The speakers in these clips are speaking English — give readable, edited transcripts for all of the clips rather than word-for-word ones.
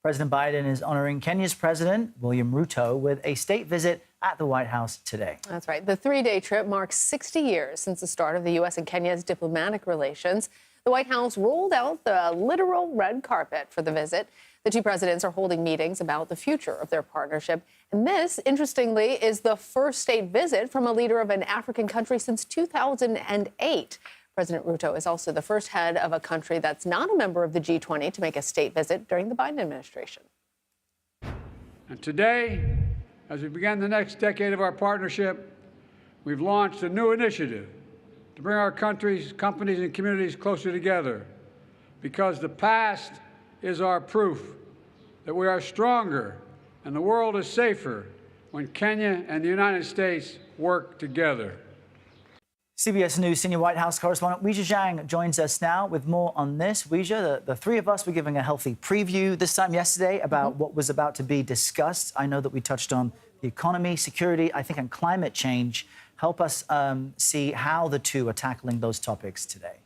President Biden is honoring Kenya's President William Ruto with a state visit at the White House today. That's right. The three-day trip marks 60 years since the start of the U.S. and Kenya's diplomatic relations. The White House rolled out the literal red carpet for the visit. The two presidents are holding meetings about the future of their partnership. And this, interestingly, is the first state visit from a leader of an African country since 2008. President Ruto is also the first head of a country that's not a member of the G20 to make a state visit during the Biden administration. And today, as we begin the next decade of our partnership, we've launched a new initiative to bring our countries, companies, and communities closer together, because the past is our proof that we are stronger and the world is safer when Kenya and the United States work together. CBS News senior White House correspondent Weijia Jiang joins us now with more on this. Weijia, the three of us were giving a healthy preview this time yesterday about what was about to be discussed. I know that we touched on the economy, security, I think, and climate change. Help us see how the two are tackling those topics today.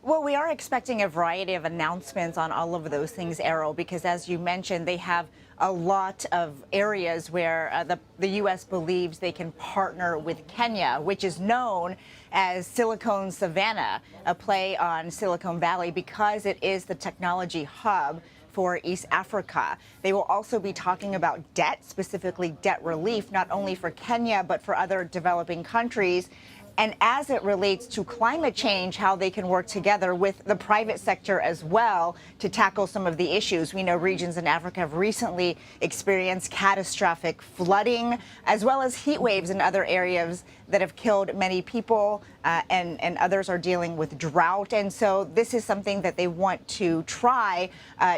Well, we are expecting a variety of announcements on all of those things, Errol, because as you mentioned, they have a lot of areas where the U.S. believes they can partner with Kenya, which is known as Silicon Savannah, a play on Silicon Valley because it is the technology hub for East Africa. They will also be talking about debt, specifically debt relief, not only for Kenya, but for other developing countries. And as it relates to climate change, how they can work together with the private sector as well to tackle some of the issues. We know regions in Africa have recently experienced catastrophic flooding, as well as heat waves in other areas that have killed many people, and others are dealing with drought. And so this is something that they want to try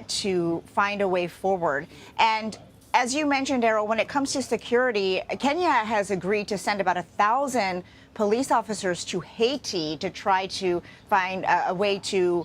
to find a way forward. And as you mentioned, Errol, when it comes to security, Kenya has agreed to send about 1,000 police officers to Haiti to try to find a way to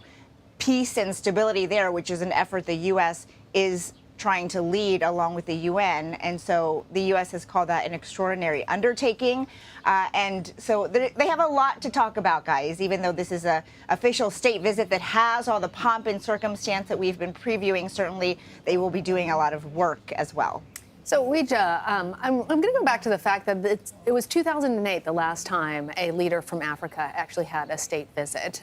peace and stability there, which is an effort the U.S. is trying to lead along with the UN. And so the U.S. has called that an extraordinary undertaking. And so they have a lot to talk about, guys, even though this is an official state visit that has all the pomp and circumstance that we've been previewing. Certainly, they will be doing a lot of work as well. So, Weijia, I'm going to go back to the fact that it was 2008 the last time a leader from Africa actually had a state visit.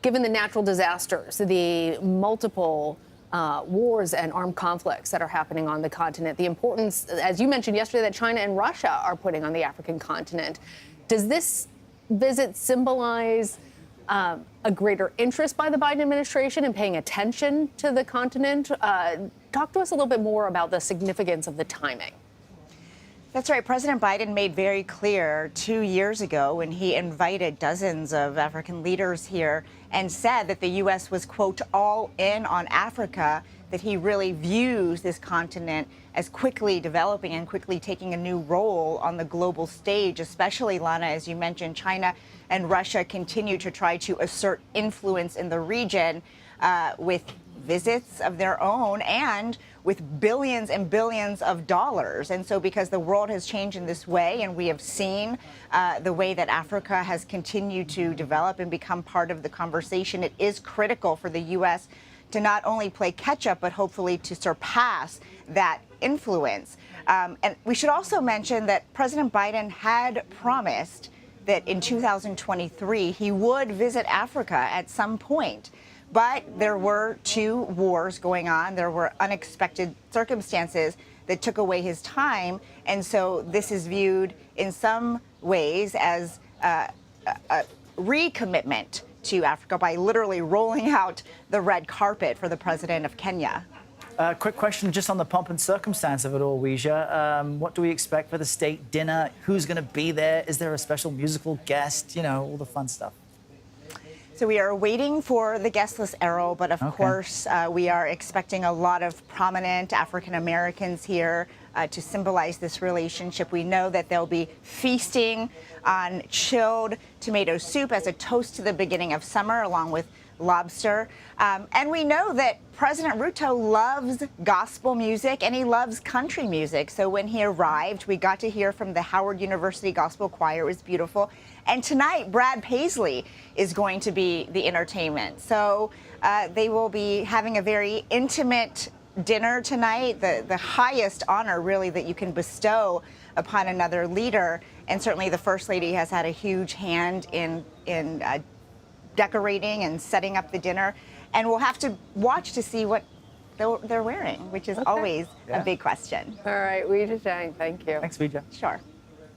Given the natural disasters, the multiple wars and armed conflicts that are happening on the continent, the importance, as you mentioned yesterday, that China and Russia are putting on the African continent. Does this visit symbolize a greater interest by the Biden administration in paying attention to the continent? Talk to us a little bit more about the significance of the timing. That's right. President Biden made very clear 2 years ago when he invited dozens of African leaders here and said that the U.S. was, quote, all in on Africa, that he really views this continent as quickly developing and quickly taking a new role on the global stage, especially, Lana, as you mentioned, China and Russia continue to try to assert influence in the region with visits of their own and with billions and billions of dollars. And so because the world has changed in this way, and we have seen the way that Africa has continued to develop and become part of the conversation, it is critical for the U.S. to not only play catch up, but hopefully to surpass that influence. And we should also mention that President Biden had promised that in 2023 he would visit Africa at some point. But there were two wars going on. There were unexpected circumstances that took away his time. And so this is viewed in some ways as a recommitment to Africa by literally rolling out the red carpet for the president of Kenya. Quick question just on the pomp and circumstance of it all, Weijia. What do we expect for the state dinner? Who's going to be there? Is there a special musical guest? You know, all the fun stuff. So we are waiting for the guest list, Errol, but of course, we are expecting a lot of prominent African Americans here to symbolize this relationship. We know that they'll be feasting on chilled tomato soup as a toast to the beginning of summer, along with lobster. And we know that President Ruto loves gospel music and he loves country music. So when he arrived, we got to hear from the Howard University Gospel Choir. It was beautiful. And tonight, Brad Paisley is going to be the entertainment. So they will be having a very intimate dinner tonight, the highest honor really that you can bestow upon another leader. And certainly the First Lady has had a huge hand in decorating and setting up the dinner. And we'll have to watch to see what they're wearing, which is always a big question. All right, Weijia Jiang, thank you. Thanks, Weijia. Sure.